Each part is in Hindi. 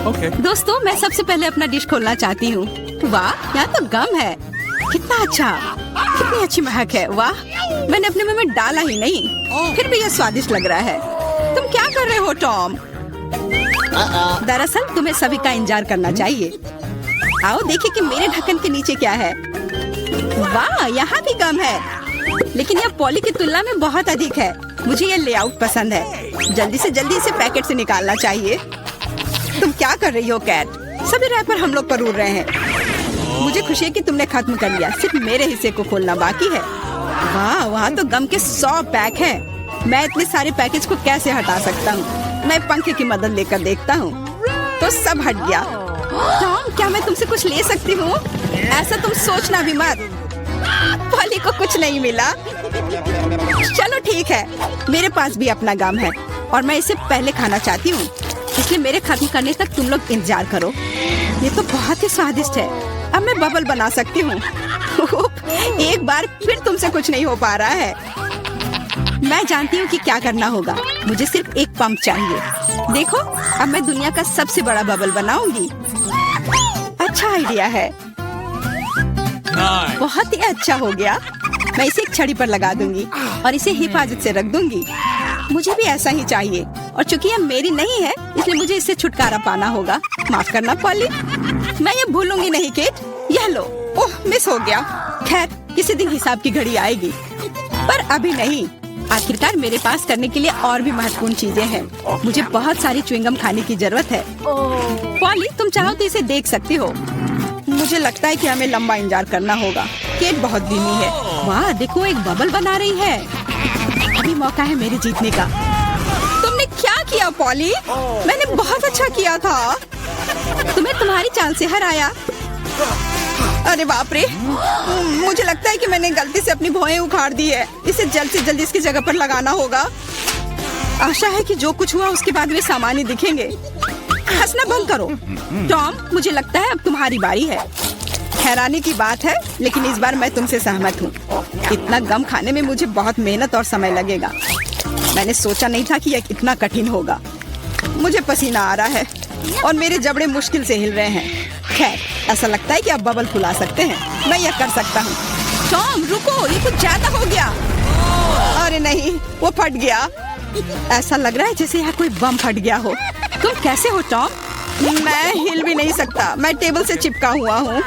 दोस्तों, मैं सबसे पहले अपना डिश खोलना चाहती हूँ। वाह, यहाँ तो गम है। कितना अच्छा, कितनी अच्छी महक है। वाह, मैंने अपने मुंह में डाला ही नहीं, फिर भी यह स्वादिष्ट लग रहा है। तुम क्या कर रहे हो टॉम? दरअसल तुम्हें सभी का इंतजार करना चाहिए। आओ देखिए कि मेरे ढक्कन के नीचे क्या है। वाह, यहाँ भी गम है, लेकिन यह पॉली की तुलना में बहुत अधिक है। मुझे यह लेआउट पसंद है। जल्दी से जल्दी इसे पैकेट से निकालना चाहिए। तुम क्या कर रही हो कैट? सभी रैपर हम लोग पर उड़ रहे हैं। मुझे खुशी है कि तुमने खत्म कर लिया। सिर्फ मेरे हिस्से को खोलना बाकी है। वाह, वहाँ तो गम के 100 पैक हैं। मैं इतने सारे पैकेज को कैसे हटा सकता हूँ? मैं पंखे की मदद लेकर देखता हूँ, तो सब हट गया। टॉम, क्या मैं तुमसे कुछ ले सकती हूँ? ऐसा तुम सोचना भी मत। पॉली को कुछ नहीं मिला। चलो ठीक है, मेरे पास भी अपना गम है और मैं इसे पहले खाना चाहती हूँ, इसलिए मेरे खत्म करने तक तुम लोग इंतजार करो। ये तो बहुत ही स्वादिष्ट है। अब मैं बबल बना सकती हूँ। एक बार फिर तुमसे कुछ नहीं हो पा रहा है। मैं जानती हूँ कि क्या करना होगा। मुझे सिर्फ एक पंप चाहिए। देखो, अब मैं दुनिया का सबसे बड़ा बबल बनाऊंगी। अच्छा आइडिया है। बहुत ही अच्छा हो गया। मैं इसे एक छड़ी पर लगा दूंगी और इसे हिफाजत से रख दूंगी। मुझे भी ऐसा ही चाहिए, और चूंकि यह मेरी नहीं है, इसलिए मुझे इससे छुटकारा पाना होगा। माफ करना पॉली, मैं ये भूलूंगी नहीं केट। यह लो। ओह, मिस हो गया। खैर, किसी दिन हिसाब की घड़ी आएगी, पर अभी नहीं। आखिरकार मेरे पास करने के लिए और भी महत्वपूर्ण चीजें हैं। मुझे बहुत सारी च्युइंगम खाने की जरूरत है। पॉली, तुम चाहो तो इसे देख सकती हो। मुझे लगता है कि हमें लंबा इंतजार करना होगा। केट बहुत धीमी है। वाह, देखो, एक बबल बना रही है। अभी मौका है मेरे जीतने का। तुमने क्या किया पॉली? मैंने बहुत अच्छा किया था। तुम्हें तुम्हारी चाल से हराया। अरे बाप रे, मुझे लगता है कि मैंने गलती से अपनी भौहें उखाड़ दी है। इसे जल्द से जल्द इसकी जगह पर लगाना होगा। आशा है कि जो कुछ हुआ उसके बाद वे सामान्य दिखेंगे। हंसना बंद करो। टॉम, मुझे लगता है अब तुम्हारी बारी है। हैरानी की बात है, लेकिन इस बार मैं तुमसे सहमत हूँ। इतना गम खाने में मुझे बहुत मेहनत और समय लगेगा। मैंने सोचा नहीं था कि यह इतना कठिन होगा। मुझे पसीना आ रहा है और मेरे जबड़े मुश्किल से हिल रहे हैं। खैर, ऐसा लगता है कि आप बबल फुला सकते हैं। मैं यह कर सकता हूँ। टॉम, रुको, ये कुछ ज्यादा हो गया। अरे नहीं, वो फट गया। ऐसा लग रहा है जैसे यहाँ कोई बम फट गया हो। तुम कैसे हो टॉम? मैं हिल भी नहीं सकता। मैं टेबल से चिपका हुआ हूँ।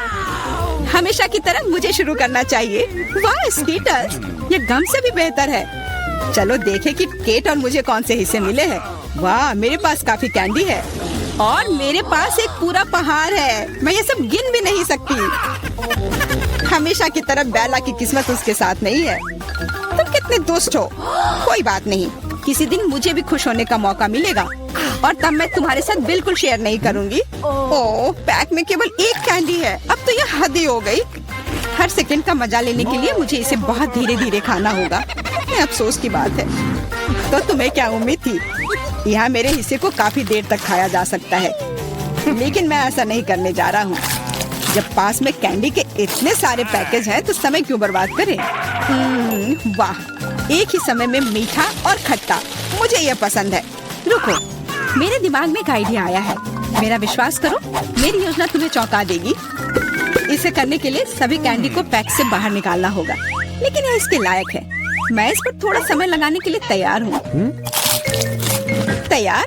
हमेशा की तरह मुझे शुरू करना चाहिए। वाह स्कीटर्स, ये गम से भी बेहतर है। चलो देखें कि केट और मुझे कौन से हिस्से मिले हैं। वाह, मेरे पास काफी कैंडी है और मेरे पास एक पूरा पहाड़ है। मैं ये सब गिन भी नहीं सकती। हमेशा की तरह बेला की किस्मत उसके साथ नहीं है। तुम कितने दुष्ट हो। कोई बात नहीं, किसी दिन मुझे भी खुश होने का मौका मिलेगा और तब मैं तुम्हारे साथ बिल्कुल शेयर नहीं करूंगी। ओह, पैक में केवल एक कैंडी है। अब तो यह हद ही हो गई। हर सेकंड का मजा लेने के लिए मुझे इसे बहुत धीरे धीरे खाना होगा। अफसोस की बात है। तो तुम्हें क्या उम्मीद थी? यहाँ मेरे हिस्से को काफी देर तक खाया जा सकता है, लेकिन मैं ऐसा नहीं करने जा रहा हूँ। जब पास में कैंडी के इतने सारे पैकेज हैं, तो समय क्यों बर्बाद करें? वाह, एक ही समय में मीठा और खट्टा, मुझे यह पसंद है। रुको, मेरे दिमाग में एक आइडिया आया है। मेरा विश्वास करो, मेरी योजना तुम्हें चौंका देगी। इसे करने के लिए सभी कैंडी को पैक से बाहर निकालना होगा, लेकिन यह इसके लायक है। मैं इस पर थोड़ा समय लगाने के लिए तैयार हूँ। तैयार?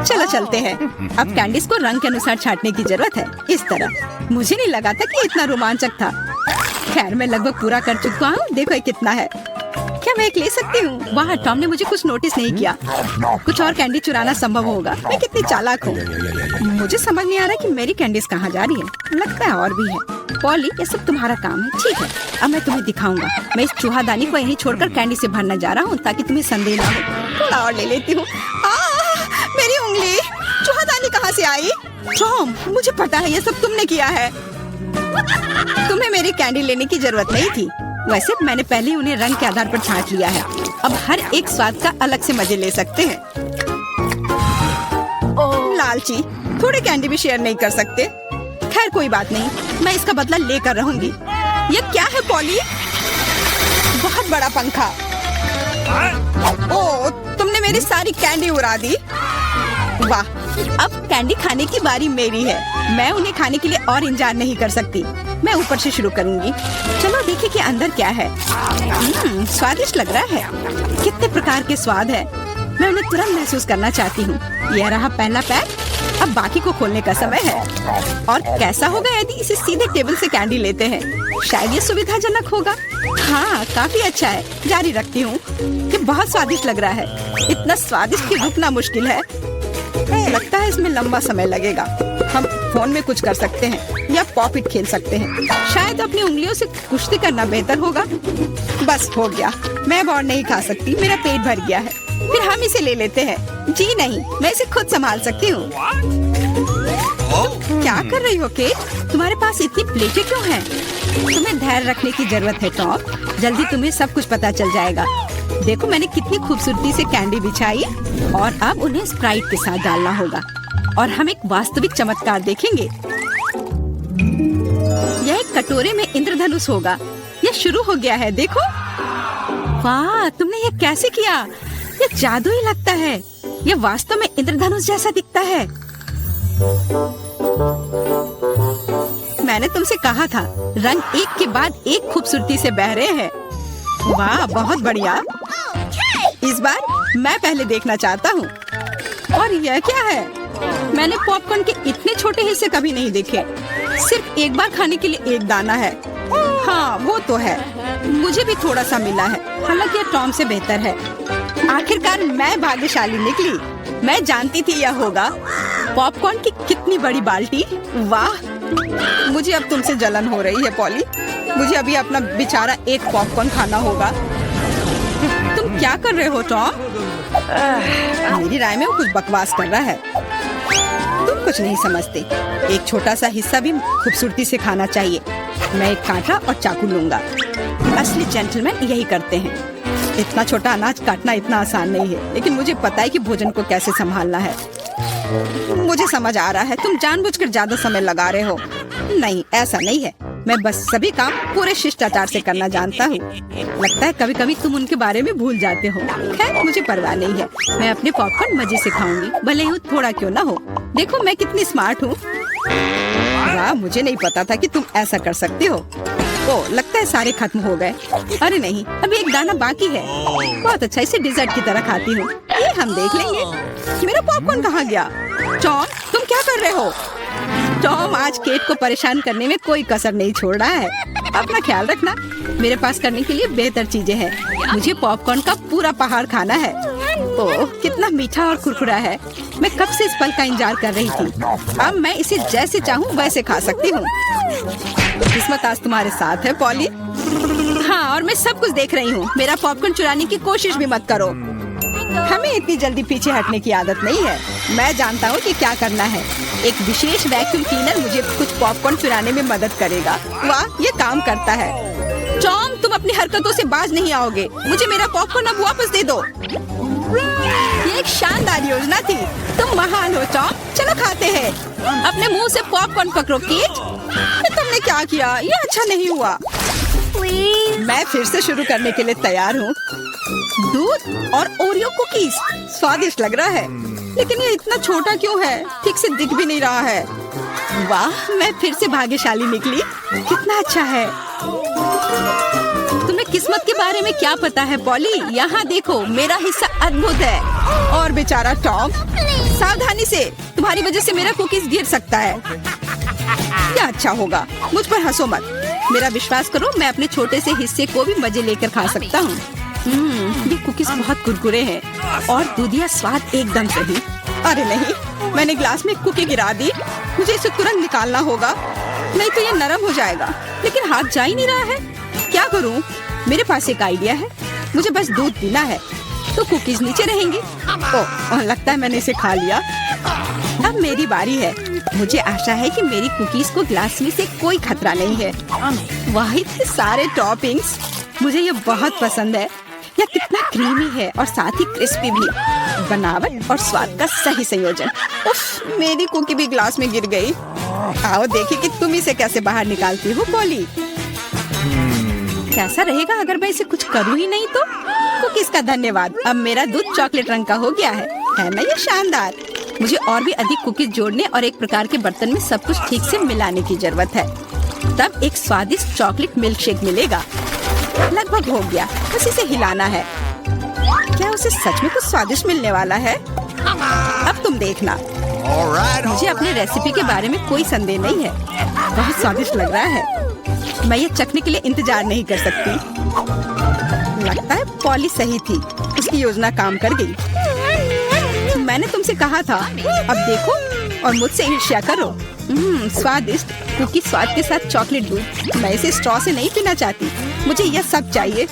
चलो चलते हैं। अब कैंडीज को रंग के अनुसार छांटने की जरूरत है। इस तरह। मुझे नहीं लगा था कि इतना रोमांचक था। खैर, मैं लगभग पूरा कर चुका हूँ। देखो ये कितना है। क्या मैं एक ले सकती हूँ? वाह, टॉम ने मुझे कुछ नोटिस नहीं किया। कुछ और कैंडी चुराना संभव होगा। मैं कितनी चालाक हूँ। मुझे समझ नहीं आ रहा कि मेरी कैंडीज कहाँ जा रही है। लगता है और भी है। पॉली, ये सब तुम्हारा काम है। ठीक है, अब मैं तुम्हें दिखाऊंगा। मैं इस चूहादानी को यहीं छोड़कर कैंडी से भरने जा रहा हूँ, ताकि तुम्हें संदेह ना हो। थोड़ा और ले लेती हूँ। मेरी उंगली! चूहादानी कहाँ से आई? टॉम, मुझे पता है ये सब तुमने किया है। तुम्हें मेरी कैंडी लेने की जरूरत नहीं थी। वैसे मैंने पहले ही उन्हें रंग के आधार पर छांट लिया है। अब हर एक स्वाद का अलग से मजे ले सकते हैं। लालची, थोड़े कैंडी भी शेयर नहीं कर सकते। खैर कोई बात नहीं, मैं इसका बदला लेकर रहूंगी। ये क्या है पॉली? बहुत बड़ा पंखा। ओह, तुमने मेरी सारी कैंडी उड़ा दी। वाह, अब कैंडी खाने की बारी मेरी है। मैं उन्हें खाने के लिए और इंतजार नहीं कर सकती। मैं ऊपर से शुरू करूंगी। चलो देखिए कि अंदर क्या है। स्वादिष्ट लग रहा है। कितने प्रकार के स्वाद है। मैं उन्हें तुरंत महसूस करना चाहती हूँ। यह रहा पहला पैक। अब बाकी को खोलने का समय है। और कैसा होगा यदि इसे सीधे टेबल से कैंडी लेते हैं? शायद ये सुविधाजनक होगा। हाँ, काफी अच्छा है। जारी रखती हूँ। ये बहुत स्वादिष्ट लग रहा है। इतना स्वादिष्ट कि रुकना मुश्किल है। लगता है इसमें लंबा समय लगेगा। हम फोन में कुछ कर सकते हैं या पॉपिट खेल सकते हैं। शायद अपनी उंगलियों से कुश्ती करना बेहतर होगा। बस हो गया। मैं अब और नहीं खा सकती। मेरा पेट भर गया है। फिर हम इसे ले लेते हैं। जी नहीं, मैं इसे खुद संभाल सकती हूँ। क्या कर रही हो केट? तुम्हारे पास इतनी प्लेटें क्यों हैं? तुम्हें धैर्य रखने की जरूरत है टॉम। जल्दी तुम्हें सब कुछ पता चल जाएगा। देखो मैंने कितनी खूबसूरती से कैंडी बिछाई और अब उन्हें स्प्राइट के साथ डालना होगा और हम एक वास्तविक चमत्कार देखेंगे। यह एक कटोरे में इंद्रधनुष होगा। यह शुरू हो गया है। देखो, वाह, तुमने ये कैसे किया? यह जादू ही लगता है। यह वास्तव में इंद्रधनुष जैसा दिखता है। मैंने तुमसे कहा था, रंग एक के बाद एक खूबसूरती से बह रहे हैं। वाह, बहुत बढ़िया। इस बार मैं पहले देखना चाहता हूँ। और यह क्या है? मैंने पॉपकॉर्न के इतने छोटे हिस्से कभी नहीं देखे। सिर्फ एक बार खाने के लिए एक दाना है। हाँ, वो तो है। मुझे भी थोड़ा सा मिला है। हालांकि यह टॉम से बेहतर है। आखिरकार मैं भाग्यशाली निकली। मैं जानती थी यह होगा। पॉपकॉर्न की कितनी बड़ी बाल्टी। वाह, मुझे अब तुमसे जलन हो रही है पॉली। मुझे अभी अपना बेचारा एक पॉपकॉर्न खाना होगा। तुम क्या कर रहे हो टॉम? मेरी राय में वो कुछ बकवास कर रहा है। तुम कुछ नहीं समझते। एक छोटा सा हिस्सा भी खूबसूरती से खाना चाहिए। मैं एक कांटा और चाकू लूंगा। असली जेंटलमैन यही करते हैं। इतना छोटा अनाज काटना इतना आसान नहीं है, लेकिन मुझे पता है कि भोजन को कैसे संभालना है। मुझे समझ आ रहा है, तुम जानबूझकर ज्यादा समय लगा रहे हो। नहीं, ऐसा नहीं है। मैं बस सभी काम पूरे शिष्टाचार से करना जानता हूँ। लगता है कभी कभी तुम उनके बारे में भूल जाते हो। खैर, मुझे परवाह नहीं है। मैं अपने पॉपकॉर्न मजे से खाऊंगी, भले ही थोड़ा क्यों ना हो। देखो मैं कितनी स्मार्ट हूँ। वाह, मुझे नहीं पता था कि तुम ऐसा कर सकते हो। ओ, लगता है सारे खत्म हो गए। अरे नहीं, अभी एक दाना बाकी है। बहुत अच्छा, इसे डिजर्ट की तरह खाती हूँ। ये हम देख लेंगे। मेरा पॉपकॉर्न कहाँ गया? टॉम, तुम क्या कर रहे हो? टॉम आज केट को परेशान करने में कोई कसर नहीं छोड़ रहा है। अपना ख्याल रखना। मेरे पास करने के लिए बेहतर चीजें हैं। मुझे पॉपकॉर्न का पूरा पहाड़ खाना है। ओह, कितना मीठा और कुरकुरा है। मैं कब से इस पल का इंतजार कर रही थी। अब मैं इसे जैसे चाहूँ वैसे खा सकती हूँ। किस्मत आज तुम्हारे साथ है पॉली। हाँ, और मैं सब कुछ देख रही हूँ। मेरा पॉपकॉर्न चुराने की कोशिश भी मत करो। हमें इतनी जल्दी पीछे हटने की आदत नहीं है। मैं जानता हूँ कि क्या करना है। एक विशेष वैक्यूम क्लीनर मुझे कुछ पॉपकॉर्न चुराने में मदद करेगा। वाह, ये काम करता है। टॉम, तुम अपनी हरकतों से बाज नहीं आओगे। मुझे मेरा पॉपकॉर्न अब वापस दे दो। ये एक शानदार योजना थी। तुम महान हो टॉम। चलो खाते हैं। अपने मुंह से पॉपकॉर्न पकड़ो केट। तुमने क्या किया? ये अच्छा नहीं हुआ। मैं फिर से शुरू करने के लिए तैयार हूँ। दूध और ओरियो कुकीज स्वादिष्ट लग रहा है, लेकिन ये इतना छोटा क्यों है? ठीक से दिख भी नहीं रहा है। वाह, मैं फिर से भाग्यशाली निकली। कितना अच्छा है। तुम्हें किस्मत के बारे में क्या पता है पॉली? यहाँ देखो, मेरा हिस्सा अद्भुत है। और बेचारा टॉम, सावधानी से। तुम्हारी वजह से मेरा कुकीज गिर सकता है। क्या अच्छा होगा। मुझ पर हंसो मत। मेरा विश्वास करो, मैं अपने छोटे से हिस्से को भी मजे लेकर खा सकता हूँ। ये कुकीज बहुत कुरकुरे हैं और दूधिया स्वाद एकदम सही। अरे नहीं, मैंने ग्लास में कुकी गिरा दी। मुझे इसे तुरंत निकालना होगा, नहीं तो ये नरम हो जाएगा। लेकिन हाथ जा ही नहीं रहा है। क्या करूँ? मेरे पास एक आइडिया है। मुझे बस दूध पीना है तो कुकीज नीचे रहेंगी। ओह, लगता है मैंने इसे खा लिया। अब मेरी बारी है। मुझे आशा है कि मेरी कुकीज को ग्लास में से कोई खतरा नहीं है। वाह, इतने सारे टॉपिंग्स। मुझे ये बहुत पसंद है। यह कितना क्रीमी है और साथ ही क्रिस्पी भी। बनावट और स्वाद का सही संयोजन। उफ, मेरी कुकी भी ग्लास में गिर गई। आओ देखें कि तुम इसे कैसे बाहर निकालती हो पॉली। कैसा रहेगा अगर मैं इसे कुछ करूँ ही नहीं तो? कुकीज का धन्यवाद। अब मेरा दूध चॉकलेट रंग का हो गया है ना? ये शानदार। मुझे और भी अधिक कुकीज जोड़ने और एक प्रकार के बर्तन में सब कुछ ठीक से मिलाने की जरूरत है। तब एक स्वादिष्ट चॉकलेट मिल्क शेक मिलेगा। लगभग हो गया, बस इसे हिलाना है। क्या उसे सच में कुछ स्वादिष्ट मिलने वाला है? अब तुम देखना। मुझे अपने रेसिपी के बारे में कोई संदेह नहीं है। बहुत स्वादिष्ट लग रहा है। मैं ये चखने के लिए इंतजार नहीं कर सकती। लगता है पॉली सही थी, उसकी योजना काम कर गई। मैंने तुमसे कहा था। अब देखो और मुझसे ईर्ष्या करो। स्वादिष्ट कुकी स्वाद के साथ चॉकलेट दूध। मैं इसे स्ट्रॉ से नहीं पीना चाहती, मुझे यह सब चाहिए।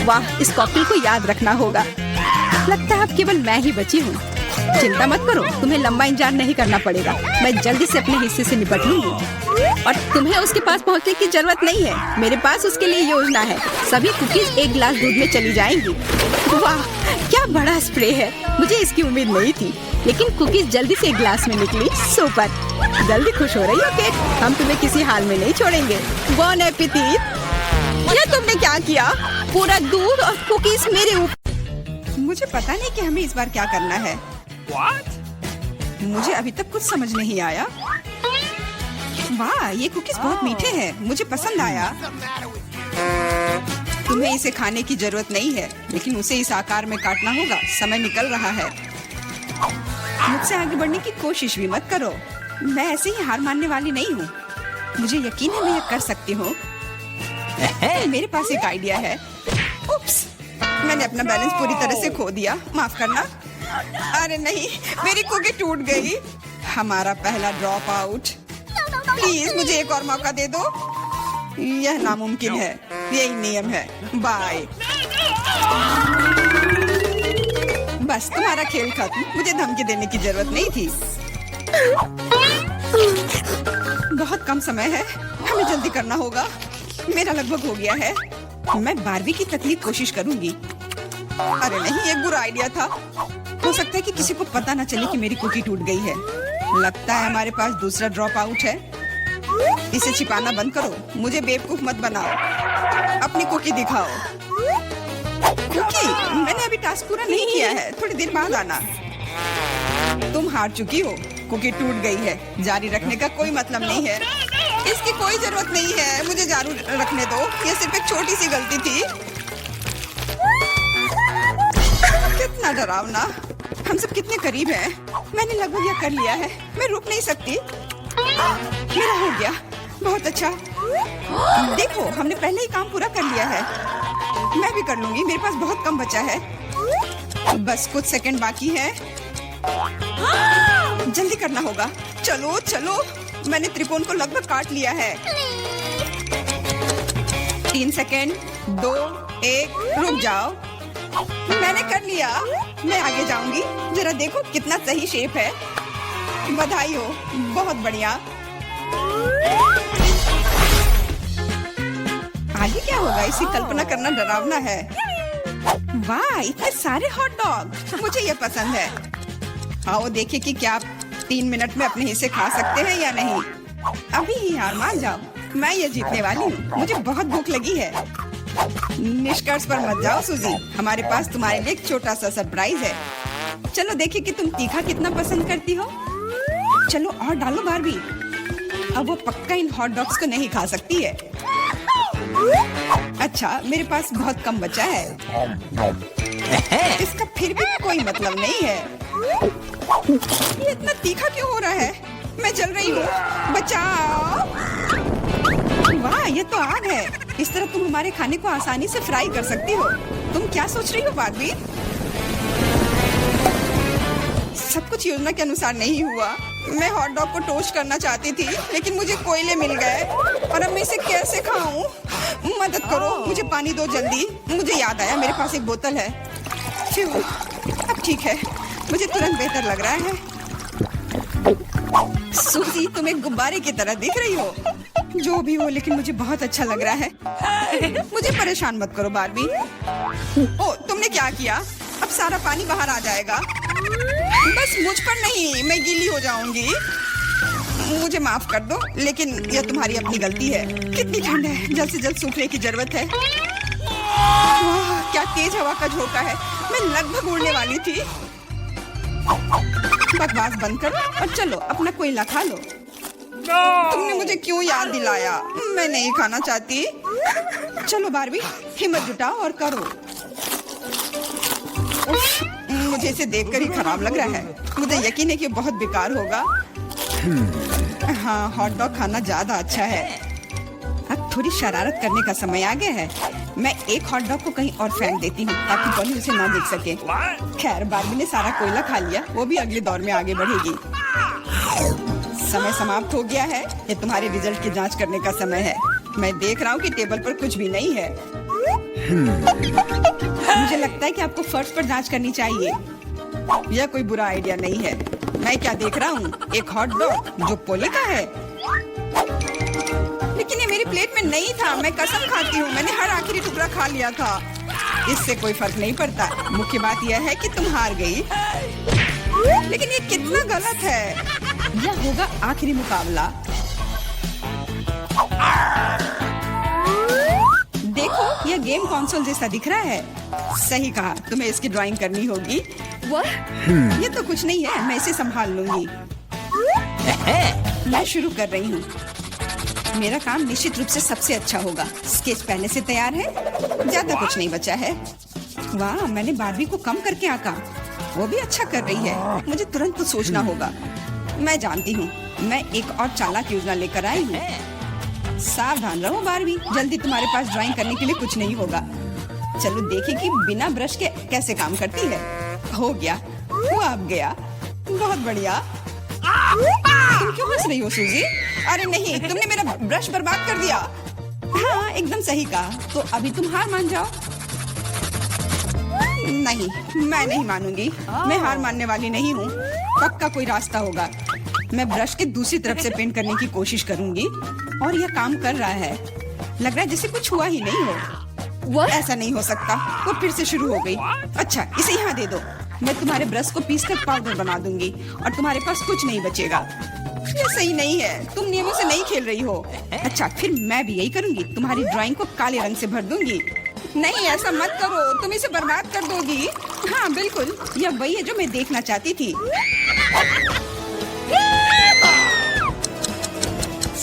वाह, इस कॉकटेल को याद रखना होगा। लगता है अब केवल मैं ही बची हूँ। चिंता मत करो, तुम्हें लंबा इंतजार नहीं करना पड़ेगा। मैं जल्दी से अपने हिस्से से निपट लूंगी और तुम्हें उसके पास पहुंचने की जरूरत नहीं है। मेरे पास उसके लिए योजना है। सभी कुकीज एक गिलास दूध में चली जाएंगी। वाह, क्या बड़ा स्प्रे है। मुझे इसकी उम्मीद नहीं थी, लेकिन कुकीज जल्दी से एक गिलास में निकली। सुपर। जल्दी खुश हो रही हो केट? हम तुम्हें किसी हाल में नहीं छोड़ेंगे। बॉन एपेटिट। ये तुमने क्या किया? पूरा दूध और कुकीज मेरे ऊपर। मुझे पता नहीं कि हमें इस बार क्या करना है। What? मुझे अभी तक कुछ समझ नहीं आया। वाह, ये कुकीज बहुत मीठे हैं। मुझे पसंद आया। तुम्हें इसे खाने की जरूरत नहीं है, लेकिन उसे इस आकार में काटना होगा। समय निकल रहा है। मुझसे आगे बढ़ने की कोशिश भी मत करो। मैं ऐसे ही हार मानने वाली नहीं हूँ। मुझे यकीन है मैं यह कर सकती हूँ। मेरे पास एक आइडिया है। उप्स, मैंने अपना बैलेंस पूरी तरह से खो दिया। माफ करना। अरे नहीं, मेरी कुकी टूट गई। हमारा पहला ड्रॉप आउट। प्लीज मुझे एक और मौका दे दो। यह नामुमकिन है। यही नियम है। बाय। बस, तुम्हारा खेल खत्म। मुझे धमकी देने की जरूरत नहीं थी। बहुत कम समय है, हमें जल्दी करना होगा। मेरा लगभग हो गया है। मैं बारबी की तकलीफ कोशिश करूंगी। अरे नहीं, ये बुरा आइडिया था। हो सकता है कि किसी को पता न चले कि मेरी कुकी टूट गई है। लगता है हमारे पास दूसरा ड्रॉप आउट है। इसे छिपाना बंद करो। मुझे बेवकूफ मत बनाओ। अपनी कुकी दिखाओ। कुकी, मैंने अभी टास्क पूरा नहीं किया है। थोड़ी देर बाद आना। तुम हार चुकी हो। कुकी टूट गई है। जारी रखने का कोई मतलब नहीं है। इसकी कोई जरूरत नहीं है। मुझे जारी रखने दो। ये सिर्फ एक छोटी सी गलती थी। कितना डरावना। हम सब कितने करीब हैं। मैंने लगभग यह कर लिया है। मैं रुक नहीं सकती। मेरा हो गया। बहुत अच्छा। देखो, हमने पहले ही काम पूरा कर लिया है। मैं भी कर लूंगी। मेरे पास बहुत कम बचा है। बस कुछ सेकंड बाकी है। जल्दी करना होगा। चलो चलो, मैंने त्रिकोण को लगभग काट लिया है। 3 सेकंड, 2, 1, रुक जाओ। मैंने कर लिया। मैं आगे जाऊंगी। जरा देखो कितना सही शेप है। बधाई हो, बहुत बढ़िया। आगे क्या होगा, इसी कल्पना करना डरावना है। वाह, इतने सारे हॉट डॉग। मुझे ये पसंद है। आओ देखें कि क्या आप 3 मिनट में अपने हिस्से खा सकते हैं या नहीं। अभी ही हार मान जाओ। मैं ये जीतने वाली हूँ। मुझे बहुत भूख लगी है। निष्कर्ष पर मत जाओ सूजी। हमारे पास तुम्हारे लिए एक छोटा सा सरप्राइज है। चलो देखें कि तुम तीखा कितना पसंद करती हो। चलो और डालो बारबी। अब वो पक्का इन हॉट डॉग्स को नहीं खा सकती है। अच्छा, मेरे पास बहुत कम बचा है। इसका फिर भी कोई मतलब नहीं है। ये इतना तीखा क्यों हो रहा है? मैं जल रही हूँ। बचाओ। वाह, ये तो आग है। इस तरह तुम हमारे खाने को आसानी से फ्राई कर सकती हो। तुम क्या सोच रही हो बारबी? सब कुछ योजना के अनुसार नहीं हुआ। मैं हॉट डॉग को टोस्ट करना चाहती थी, लेकिन मुझे कोयले मिल गए और अब मैं इसे कैसे खाऊं? मदद करो, मुझे पानी दो जल्दी। मुझे याद आया, मेरे पास एक बोतल है। अब ठीक है, मुझे तुरंत बेहतर लग रहा है। सूजी, तुम एक गुब्बारे की तरह दिख रही हो। जो भी हो, लेकिन मुझे बहुत अच्छा लग रहा है। मुझे परेशान मत करो बारबी। ओ, तुमने क्या किया? अब सारा पानी बाहर आ जाएगा। बस मुझ पर नहीं, मैं गीली हो जाऊंगी। मुझे माफ कर दो, लेकिन यह तुम्हारी अपनी गलती है। कितनी ठंड है, जल्द से जल्द सूखने की जरूरत है। वाह, क्या तेज हवा का झोंका है। मैं लगभग उड़ने वाली थी। बकवास बंद करो और चलो अपना कोयला खा लो। तुमने मुझे क्यों याद दिलाया? मैं नहीं खाना चाहती। चलो बारबी, हिम्मत जुटाओ और करो। मुझे इसे देखकर ही खराब लग रहा है। मुझे यकीन है कि बहुत बेकार होगा। हाँ, हॉट डॉग खाना ज्यादा अच्छा है। अब थोड़ी शरारत करने का समय आ गया है। मैं एक हॉट डॉग को कहीं और फेंक देती हूँ ताकि पॉली उसे ना देख सके। खैर, बारबी ने सारा कोयला खा लिया, वो भी अगले दौर में आगे बढ़ेगी। समय समाप्त हो गया है। ये तुम्हारे रिजल्ट की जांच करने का समय है। मैं देख रहा हूँ कि टेबल पर कुछ भी नहीं है। मुझे लगता है कि आपको फर्श पर जांच करनी चाहिए। यह कोई बुरा आइडिया नहीं है। मैं क्या देख रहा हूँ? एक हॉट डॉग जो पोली का है। लेकिन ये मेरी प्लेट में नहीं था। मैं कसम खाती हूँ, मैंने हर आखिरी टुकड़ा खा लिया था। इससे कोई फर्क नहीं पड़ता। मुख्य बात यह है कि तुम हार गई। लेकिन ये कितना गलत है। यह होगा आखिरी मुकाबला। देखो, यह गेम कंसोल जैसा दिख रहा है। सही कहा, तुम्हें इसकी ड्राइंग करनी होगी। ये तो कुछ नहीं है, मैं इसे संभाल लूंगी। मैं शुरू कर रही हूँ। मेरा काम निश्चित रूप से सबसे अच्छा होगा। स्केच पहले से तैयार है, ज्यादा कुछ नहीं बचा है। वाह, मैंने बारबी को कम करके आंका। वो भी अच्छा कर रही है। मुझे तुरंत कुछ सोचना होगा। मैं जानती हूँ, मैं एक और चालाक योजना लेकर आई हूँ। सावधान रहो बारबी, जल्दी तुम्हारे पास ड्राइंग करने के लिए कुछ नहीं होगा। चलो देखें कि बिना ब्रश के कैसे काम करती है। हो गया, वो अब गया। बहुत बढ़िया। तुम क्यों हंस रही हो सूजी? अरे नहीं, तुमने मेरा ब्रश बर्बाद कर दिया। हाँ, एकदम सही कहा। तो अभी तुम हार मान जाओ। नहीं, मैं नहीं मानूंगी। मैं हार मानने वाली नहीं हूँ। पक्का कोई रास्ता होगा। मैं ब्रश के दूसरी तरफ से पेंट करने की कोशिश करूंगी और यह काम कर रहा है। लग रहा है जैसे कुछ हुआ ही नहीं हो। ऐसा नहीं हो सकता। वो फिर से शुरू हो गई। अच्छा, इसे यहाँ दे दो। मैं तुम्हारे ब्रश को पीसकर पाउडर बना दूंगी और तुम्हारे पास कुछ नहीं बचेगा। ये सही नहीं है। तुम नियमों से नहीं खेल रही हो। अच्छा, फिर मैं भी यही करूंगी। तुम्हारी ड्राइंग को काले रंग से भर दूंगी। नहीं, ऐसा मत करो, तुम इसे बर्बाद कर दोगी। हाँ बिल्कुल, यह वही है जो मैं देखना चाहती थी।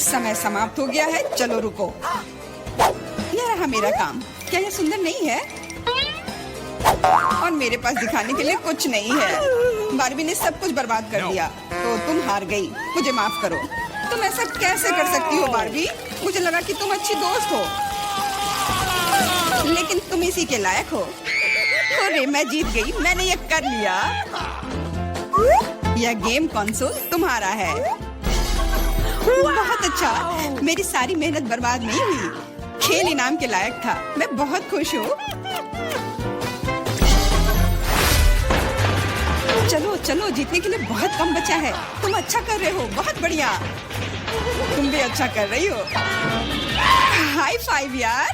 समय समाप्त हो गया है। चलो रुको। यह रहा मेरा काम। क्या यह सुंदर नहीं है? और मेरे पास दिखाने के लिए कुछ नहीं है। बारबी ने सब कुछ बर्बाद कर दिया। तो तुम हार गई। मुझे माफ करो। तुम ऐसा कैसे कर सकती हो बारबी? मुझे लगा कि तुम अच्छी दोस्त हो, लेकिन तुम इसी के लायक हो। अरे, मैं जीत गई। मैंने ये कर लिया। यह गेम कंसोल तुम्हारा है। बहुत अच्छा। मेरी सारी मेहनत बर्बाद नहीं हुई। खेल इनाम के लायक था। मैं बहुत खुश हूँ। चलो चलो, जीतने के लिए बहुत कम बचा है। तुम अच्छा कर रहे हो। बहुत बढ़िया। तुम भी अच्छा कर रही हो। हाई फाइव यार।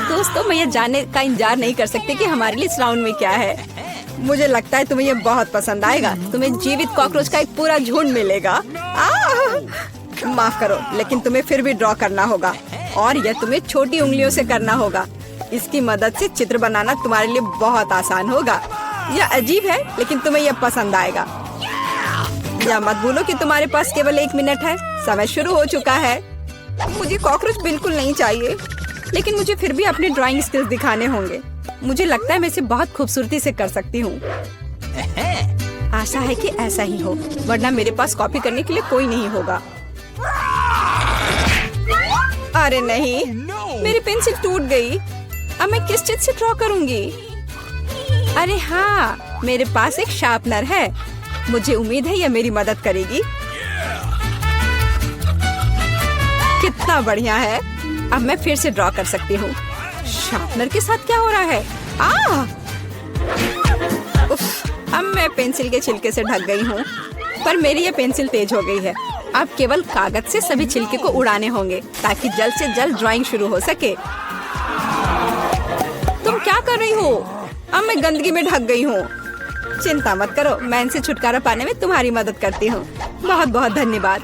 दोस्तों, मैं ये जानने का इंतजार नहीं कर सकती कि हमारे लिए इस राउंड में क्या है। मुझे लगता है तुम्हें ये बहुत पसंद आएगा। तुम्हें जीवित कॉकरोच का एक पूरा झुंड मिलेगा। माफ करो, लेकिन तुम्हें फिर भी ड्रॉ करना होगा और यह तुम्हें छोटी उंगलियों से करना होगा। इसकी मदद से चित्र बनाना तुम्हारे लिए बहुत आसान होगा। यह अजीब है, लेकिन तुम्हें यह पसंद आएगा। या मत भूलो कि तुम्हारे पास केवल 1 मिनट है। समय शुरू हो चुका है। मुझे कॉकरोच बिल्कुल नहीं चाहिए, लेकिन मुझे फिर भी अपने ड्राइंग स्किल्स दिखाने होंगे। मुझे लगता है मैं इसे बहुत खूबसूरती से कर सकती हूँ। आशा है कि ऐसा ही हो, वरना मेरे पास कॉपी करने के लिए कोई नहीं होगा। अरे नहीं, मेरी पेंसिल टूट गई। अब मैं किस चीज से ड्रॉ करूंगी? अरे हाँ, मेरे पास एक शार्पनर है। मुझे उम्मीद है यह मेरी मदद करेगी। कितना बढ़िया है। अब मैं फिर से ड्रॉ कर सकती हूँ। शार्पनर के साथ क्या हो रहा है? उफ, अब मैं पेंसिल के छिलके से ढक गई हूँ, पर मेरी ये पेंसिल तेज हो गई है। अब केवल कागज से सभी छिलके को उड़ाने होंगे ताकि जल्द से जल्द ड्राइंग शुरू हो सके। तुम क्या कर रही हो? अब मैं गंदगी में ढक गई हूँ। चिंता मत करो, मैं इनसे छुटकारा पाने में तुम्हारी मदद करती हूँ। बहुत बहुत धन्यवाद।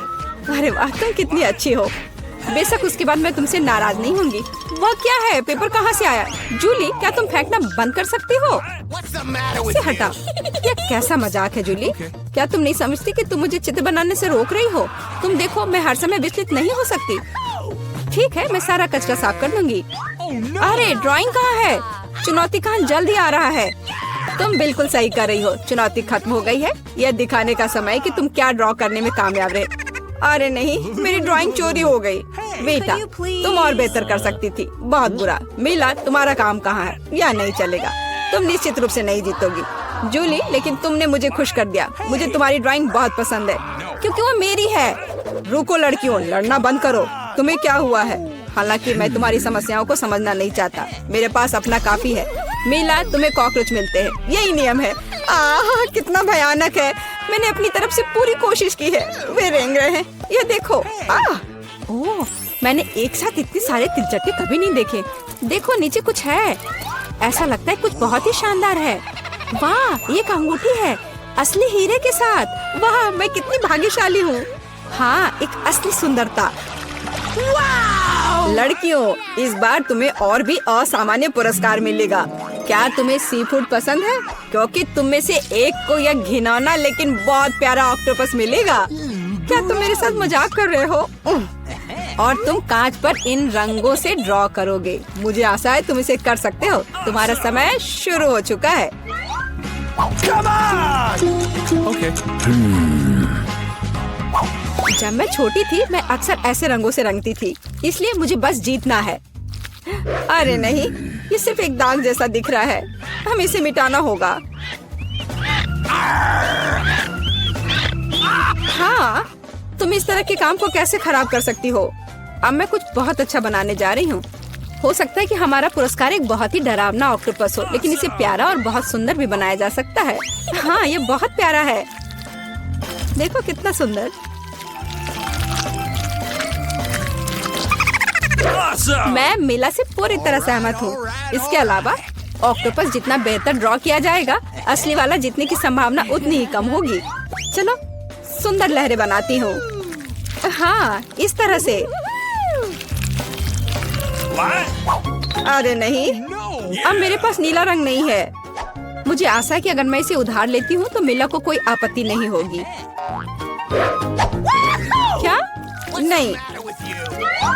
अरे वाह, तुम कितनी अच्छी हो। बेशक उसके बाद मैं तुमसे नाराज नहीं होंगी। वह क्या है? पेपर कहाँ से आया? जूली, क्या तुम फेंकना बंद कर सकती हो? इसे हटा। यह कैसा मजाक है जूली? क्या तुम नहीं समझती कि तुम मुझे चित्र बनाने से रोक रही हो? तुम देखो, मैं हर समय विचलित नहीं हो सकती। ठीक है, मैं सारा कचरा साफ कर दूंगी। अरे ड्राइंग कहाँ है? चुनौती कहाँ जल्दी आ रहा है। तुम बिल्कुल सही कर रही हो, चुनौती खत्म हो गई है। यह दिखाने का समय कि तुम क्या ड्रॉ करने में कामयाब रहे। अरे नहीं, मेरी ड्राइंग चोरी हो गई। बेटा, तुम और बेहतर कर सकती थी। बहुत बुरा। मीला, तुम्हारा काम कहाँ है? यह नहीं चलेगा, तुम निश्चित रूप से नहीं जीतोगी। जूली, लेकिन तुमने मुझे खुश कर दिया। मुझे तुम्हारी ड्राइंग बहुत पसंद है क्योंकि वो मेरी है। रुको लड़कियों, लड़ना बंद करो। तुम्हें क्या हुआ है? हालांकि मैं तुम्हारी समस्याओं को समझना नहीं चाहता, मेरे पास अपना काफी है। मीला, तुम्हें कॉकरोच मिलते हैं, यही नियम है। कितना भयानक है। मैंने अपनी तरफ से पूरी कोशिश की है। वे रेंग रहे हैं, ये देखो। ओह, मैंने एक साथ इतने सारे तिलचट्टे कभी नहीं देखे। देखो, नीचे कुछ है। ऐसा लगता है कुछ बहुत ही शानदार है। वाह, ये एक अंगूठी है असली हीरे के साथ। वाह, मैं कितनी भाग्यशाली हूँ। हाँ, एक असली सुंदरता। लड़कियों, इस बार तुम्हें और भी असामान्य पुरस्कार मिलेगा। क्या तुम्हें सी फूड पसंद है? क्योंकि तुम में से एक को यह घिनौना लेकिन बहुत प्यारा ऑक्टोपस मिलेगा। क्या तुम मेरे साथ मजाक कर रहे हो? और तुम कांच पर इन रंगों से ड्रॉ करोगे। मुझे आशा है तुम इसे कर सकते हो। तुम्हारा समय शुरू हो चुका है। जब मैं छोटी थी, मैं अक्सर ऐसे रंगों से रंगती थी, इसलिए मुझे बस जीतना है। अरे नहीं, ये सिर्फ एक दाग जैसा दिख रहा है। हमें इसे मिटाना होगा। हाँ, तुम इस तरह के काम को कैसे खराब कर सकती हो? अब मैं कुछ बहुत अच्छा बनाने जा रही हूँ। हो सकता है कि हमारा पुरस्कार एक बहुत ही डरावना ऑक्टोपस हो, लेकिन इसे प्यारा और बहुत सुंदर भी बनाया जा सकता है। हाँ, ये बहुत प्यारा है। देखो कितना सुंदर। मैं मीला से पूरी तरह सहमत हूँ। इसके अलावा ऑक्टोपस जितना बेहतर ड्रॉ किया जाएगा, असली वाला जीतने की संभावना उतनी ही कम होगी। चलो सुंदर लहरें बनाती हूँ। हाँ, इस तरह से। अरे नहीं, अब मेरे पास नीला रंग नहीं है। मुझे आशा है कि अगर मैं इसे उधार लेती हूँ तो मीला को कोई आपत्ति नहीं होगी। क्या? नहीं,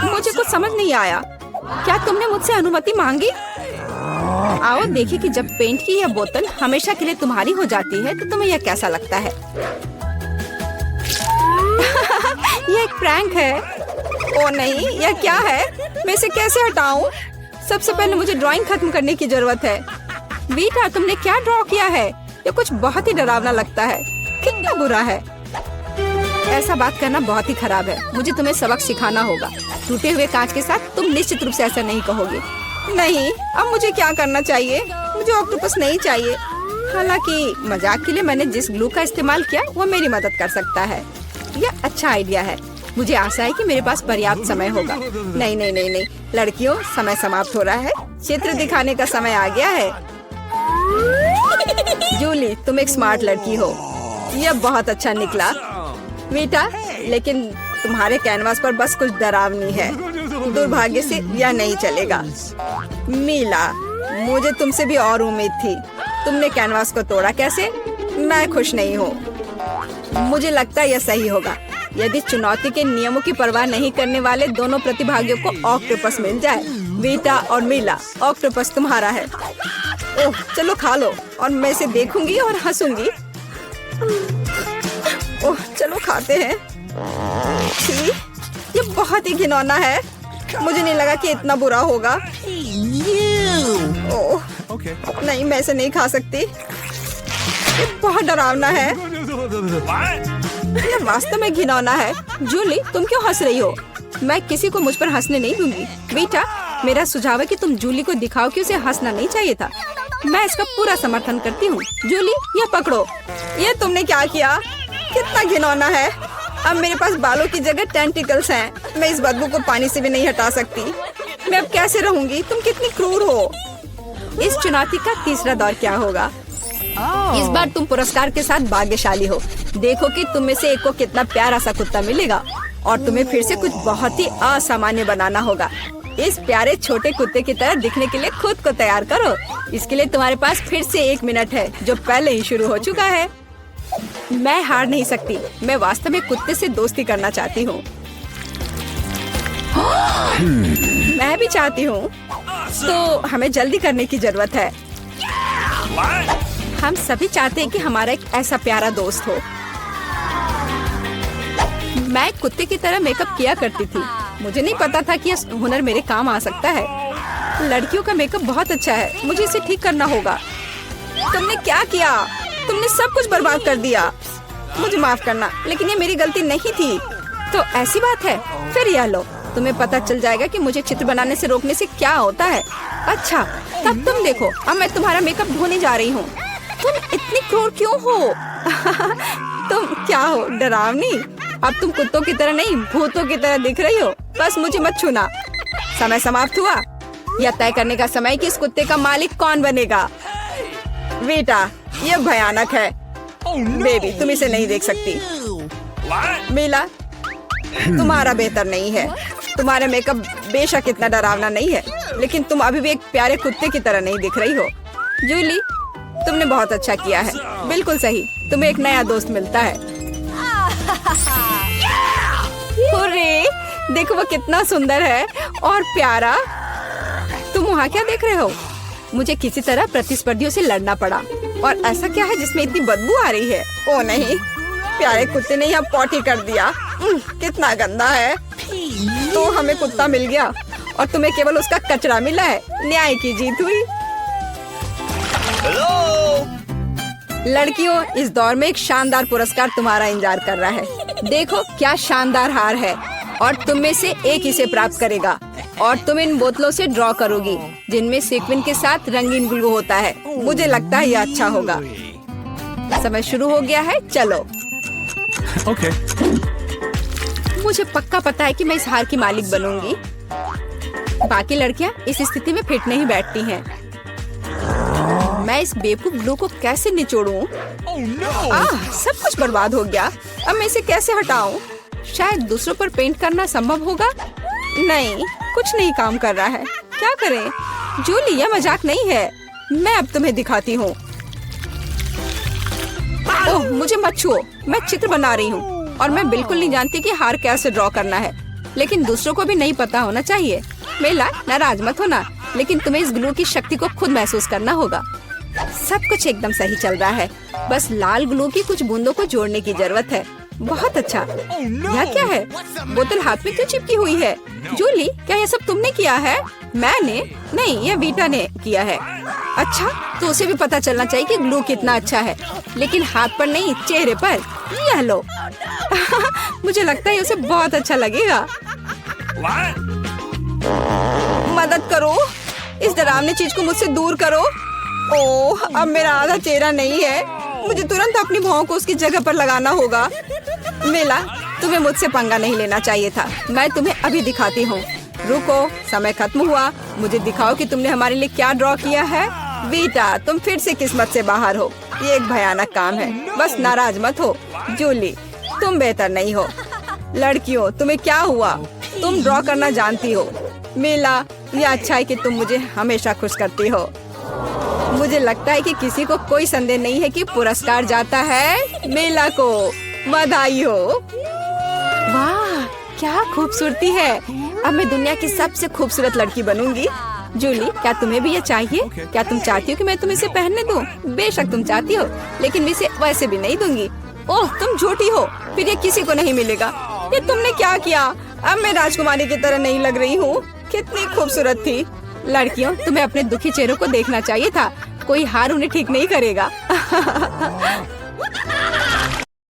मुझे कुछ समझ नहीं आया। क्या तुमने मुझसे अनुमति मांगी? आओ देखिए कि जब पेंट की यह बोतल हमेशा के लिए तुम्हारी हो जाती है तो तुम्हें यह कैसा लगता है। यह एक प्रैंक है। ओ नहीं, यह क्या है? मैं इसे कैसे हटाऊं? सबसे पहले मुझे ड्राइंग खत्म करने की जरूरत है। बेटा, तुमने क्या ड्रॉ किया है? यह कुछ बहुत ही डरावना लगता है। कितना बुरा है। ऐसा बात करना बहुत ही खराब है। मुझे तुम्हें सबक सिखाना होगा। टूटे हुए कांच के साथ तुम निश्चित रूप से ऐसा नहीं कहोगे। नहीं, अब मुझे क्या करना चाहिए? मुझे ऑक्टोपस नहीं चाहिए। हालांकि मजाक के लिए मैंने जिस ग्लू का इस्तेमाल किया वो मेरी मदद कर सकता है। यह अच्छा आइडिया है। मुझे आशा है कि मेरे पास पर्याप्त समय होगा। नहीं नहीं नहीं नहीं, लड़कियों, समय समाप्त हो रहा है। चित्र दिखाने का समय आ गया है। जूली, तुम एक स्मार्ट लड़की हो। यह बहुत अच्छा निकला बेटा, लेकिन तुम्हारे कैनवास पर बस कुछ डरावनी है। दुर्भाग्य से यह नहीं चलेगा। मीला, मुझे तुमसे भी और उम्मीद थी। तुमने कैनवास को तोड़ा कैसे? मैं खुश नहीं हूँ। मुझे लगता है यह सही होगा यदि चुनौती के नियमों की परवाह नहीं करने वाले दोनों प्रतिभागियों को ऑक्टोपस मिल जाए। बेटा और मीला, ऑक्टोपस तुम्हारा है। ओह, चलो खा लो और मैं इसे देखूंगी और हंसूंगी। ओह, चलो खाते हैं। छी, ये बहुत ही घिनौना है। मुझे नहीं लगा कि इतना बुरा होगा। ओह, नहीं, मैं इसे नहीं खा सकती। ये बहुत डरावना है। ये वास्तव में घिनौना है। जूली, तुम क्यों हंस रही हो? मैं किसी को मुझ पर हंसने नहीं दूंगी। बेटा, मेरा सुझाव है कि तुम जूली को दिखाओ कि उसे हंसना नहीं चाहिए था। मैं इसका पूरा समर्थन करती हूँ। जूली, ये पकड़ो। ये तुमने क्या किया? कितना घिनौना है। अब मेरे पास बालों की जगह टेंटिकल्स हैं। मैं इस बदबू को पानी से भी नहीं हटा सकती। मैं अब कैसे रहूंगी? तुम कितनी क्रूर हो। इस चुनौती का तीसरा दौर क्या होगा? इस बार तुम पुरस्कार के साथ भाग्यशाली हो। देखो कि तुम में से एक को कितना प्यारा सा कुत्ता मिलेगा। और तुम्हें फिर से कुछ बहुत ही असामान्य बनाना होगा। इस प्यारे छोटे कुत्ते की तरह दिखने के लिए खुद को तैयार करो। इसके लिए तुम्हारे पास फिर से 1 मिनट है, जो पहले ही शुरू हो चुका है। मैं हार नहीं सकती। मैं वास्तव में कुत्ते से दोस्ती करना चाहती हूँ। मैं भी चाहती हूँ। तो हमें जल्दी करने की जरूरत है। हम सभी चाहते हैं कि हमारा एक ऐसा प्यारा दोस्त हो। मैं कुत्ते की तरह मेकअप किया करती थी। मुझे नहीं पता था कि यह हुनर मेरे काम आ सकता है। लड़कियों का मेकअप बहुत अच्छा है। मुझे इसे ठीक करना होगा। तुमने क्या किया? तुमने सब कुछ बर्बाद कर दिया। मुझे माफ करना, लेकिन ये मेरी गलती नहीं थी। तो ऐसी बात है, फिर यह लो। तुम्हें पता चल जाएगा कि मुझे चित्र बनाने से रोकने से क्या होता है। अच्छा, तब तुम देखो। अब मैं तुम्हारा मेकअप धोने जा रही हूँ। तुम इतनी क्रूर क्यों हो? तुम क्या हो, डरावनी? अब तुम कुत्तों की तरह नहीं, भूतों की तरह दिख रही हो। बस मुझे मत छूना। समय समाप्त हुआ। यह तय करने का समय कि इस कुत्ते का मालिक कौन बनेगा। बेटा, यह भयानक है। बेबी, तुम इसे नहीं देख सकती। मीला, तुम्हारा बेहतर नहीं है। तुम्हारा मेकअप बेशक इतना डरावना नहीं है, लेकिन तुम अभी भी एक प्यारे कुत्ते की तरह नहीं दिख रही हो। जूली, तुमने बहुत अच्छा किया है। बिल्कुल सही। तुम्हें एक नया दोस्त मिलता है। हुर्रे! देखो वो कितना सुंदर है और प्यारा। तुम वहाँ क्या देख रहे हो? मुझे किसी तरह प्रतिस्पर्धियों से लड़ना पड़ा। और ऐसा क्या है जिसमें इतनी बदबू आ रही है? ओ नहीं, प्यारे कुत्ते ने यहाँ पॉटी कर दिया। कितना गंदा है। तो हमें कुत्ता मिल गया और तुम्हें केवल उसका कचरा मिला है। न्याय की जीत हुई। लड़कियों, इस दौर में एक शानदार पुरस्कार तुम्हारा इंतजार कर रहा है। देखो क्या शानदार हार है और तुम में से एक इसे प्राप्त करेगा। और तुम इन बोतलों से ड्रॉ करोगी जिनमें सीक्वेंस के साथ रंगीन ग्लू होता है। मुझे लगता है यह अच्छा होगा। समय शुरू हो गया है, चलो। Okay. मुझे पक्का पता है कि मैं इस हार की मालिक बनूंगी। बाकी लड़कियां इस स्थिति में फिट नहीं बैठती हैं। मैं इस बेवकूफ ग्लू को कैसे निचोड़ूं? सब कुछ बर्बाद हो गया। अब मैं इसे कैसे हटाऊं? शायद दूसरों पर पेंट करना संभव होगा। नहीं, कुछ नहीं काम कर रहा है। क्या करें? जूली, यह मजाक नहीं है। मैं अब तुम्हें दिखाती हूँ। ओह, मुझे मत छुओ। मैं चित्र बना रही हूँ और मैं बिल्कुल नहीं जानती कि हार कैसे ड्रॉ करना है। लेकिन दूसरों को भी नहीं पता होना चाहिए। मेला, नाराज मत होना, लेकिन तुम्हें इस ग्लू की शक्ति को खुद महसूस करना होगा। सब कुछ एकदम सही चल रहा है। बस लाल ग्लू की कुछ बूंदों को जोड़ने की जरूरत है। बहुत अच्छा। यह क्या है? बोतल हाथ में क्यों चिपकी हुई है? जूली, क्या यह सब तुमने किया है? मैंने नहीं, यह वीटा ने किया है। अच्छा, तो उसे भी पता चलना चाहिए कि ग्लू कितना अच्छा है, लेकिन हाथ पर नहीं, चेहरे पर। यह लो। मुझे लगता है उसे बहुत अच्छा लगेगा। मदद करो, इस डरावनी चीज को मुझसे दूर करो। ओह, अब मेरा आधा चेहरा नहीं है। मुझे तुरंत अपनी भौं को उसकी जगह पर लगाना होगा। मेला, तुम्हें मुझसे पंगा नहीं लेना चाहिए था। मैं तुम्हें अभी दिखाती हूँ। रुको, समय खत्म हुआ। मुझे दिखाओ कि तुमने हमारे लिए क्या ड्रॉ किया है। बीटा, तुम फिर से किस्मत से बाहर हो। ये एक भयानक काम है। बस नाराज मत हो। जूली, तुम बेहतर नहीं हो। लड़कियों, तुम्हें क्या हुआ? तुम ड्रॉ करना जानती हो। मेला, ये अच्छा है कि तुम मुझे हमेशा खुश करती हो। मुझे लगता है कि किसी को कोई संदेह नहीं है कि पुरस्कार जाता है मेला को। बधाई हो। वाह, क्या खूबसूरती है। अब मैं दुनिया की सबसे खूबसूरत लड़की बनूंगी। जूली, क्या तुम्हें भी ये चाहिए? क्या तुम चाहती हो कि मैं तुम्हें इसे पहनने दूं? बेशक तुम चाहती हो, लेकिन मैं इसे वैसे भी नहीं दूंगी। ओह, तुम झूठी हो। फिर ये किसी को नहीं मिलेगा। ये तुमने क्या किया? अब मैं राजकुमारी की तरह नहीं लग रही हूँ। कितनी खूबसूरत थी। लड़कियों, तुम्हें अपने दुखी चेहरों को देखना चाहिए था। कोई हार उन्हें ठीक नहीं करेगा।